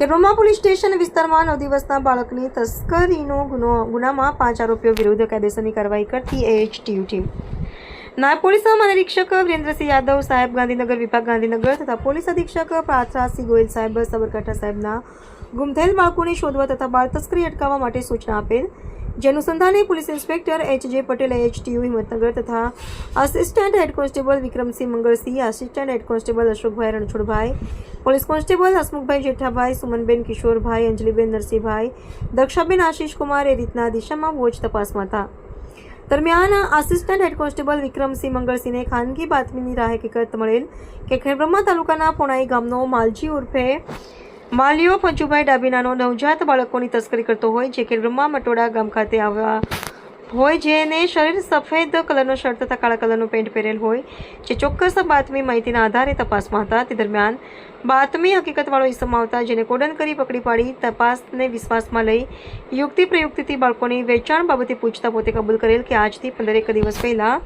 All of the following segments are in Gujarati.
ખેડબ્રહ્મા પોલીસ સ્ટેશન વિસ્તારમાં 9 દિવસના બાળકની તસ્કરીનો ગુનામાં 5 આરોપીઓ વિરુદ્ધ કાયદેસરની કાર્યવાહી કરતી AHTU ટીમ, નાયબ પોલીસ મહાનિરીક્ષક વિરેન્દ્રસિંહ યાદવ સાહેબ ગાંધીનગર વિભાગ ગાંધીનગર તથા પોલીસ અધિક્ષક પાર્થરાજસિંહ ગોયલ સાહેબ સાબરકાંઠા સાહેબના ગુમ થયેલ બાળકોને શોધવા તથા બાળ તસ્કરી અટકાવવા માટે સૂચના આપેલ, જે અનુસંધાને police inspector HJ Patel AHTU Himmatnagar તથા assistant head constable Vikramsinh Mangalsinh, assistant head constable Ashokbhai Ranchhodbhai, police constable Hasmukhbhai Jethabhai, Sumanben Kishorbhai, Anjaliben Narsinhbhai, Dakshaben Ashishkumar એ રીતના દિશામાં વોચ તપાસમાં હતા. દરમિયાન આસિસ્ટન્ટ હેડ કોન્સ્ટેબલ વિક્રમસિંહ મંગળસિંહને ખાનગી બાતમીની રાહ હકીકત મળેલ કે ખેડબ્રહ્મા તાલુકાના પોણાઈ ગામનો માલજી ઉર્ફે માલિયો પંચુભાઈ ડાબીનાનો નવજાત બાળકોની તસ્કરી કરતો હોય, જે ખેડબ્રહ્મા મટોડા ગામ ખાતે આવ્યા હોય, જેને શરીર સફેદ કલરનો શર્ટ તથા કાળા કલરનું પેન્ટ પહેરેલ હોય, જે ચોક્કસ બાતમી માહિતીના આધારે તપાસમાં હતા. તે દરમિયાન બાતમી હકીકતવાળો ઇસમ આવતા જેને કોડન કરી પકડી પાડી તપાસને વિશ્વાસમાં લઈ યુક્તિ પ્રયુક્તિથી બાળકોની વેચાણ બાબતે પૂછતા પોતે કબૂલ કરેલ કે આજથી 15 દિવસ પહેલા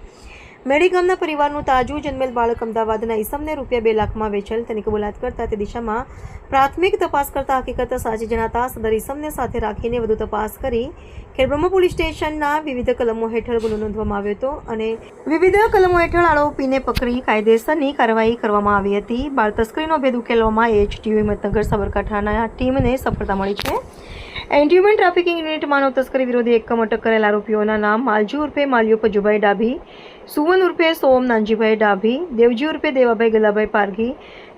મેડી ગામના પરિવારનું તાજું જન્મેલ બાળક અમદાવાદના ઇસમને ₹2 લાખમાં વેચેલ તેની કબૂલાત કરતા તે દિશામાં પ્રાથમિક તપાસ કરતા હકીકત સાચી જણાતા સદર ઇસમને સાથે રાખીને વધુ તપાસ કરી ખેડબ્રહ્મા પોલીસ સ્ટેશનના વિવિધ કલમો હેઠળ ગુનો નોંધવામાં આવ્યો હતો અને વિવિધ કલમો હેઠળ આરોપીને પકડી કાયદેસરની કાર્યવાહી કરવામાં આવી હતી. બાળ તસ્કરીનો ભેદ ઉકેલવામાં AHTU હિંમતનગર સાબરકાંઠાના ટીમને સફળતા મળી છે. એન્ટી ટ્રાફિકિંગ યુનિટ માનવ તસ્કરી વિરોધી એકમ અટક કરેલ આરોપીઓના નામ માલજી ઉર્ફે માલિયો પજુભાઈ ડાભી, સુવન ઉર્ફે સોમ નાનજીભાઈ ડાભી, દેવજી ઉર્ફે દેવાભાઈ ગલાભાઈ પારઘી,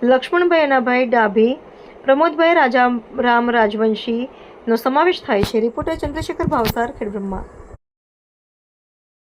લક્ષ્મણભાઈ અનાભાઈ ડાભી, પ્રમોદભાઈ રાજારામ રાજવંશીનો સમાવેશ થાય છે. રિપોર્ટર ચંદ્રશેખર ભાવસાર, ખેડબ્રહ્મા.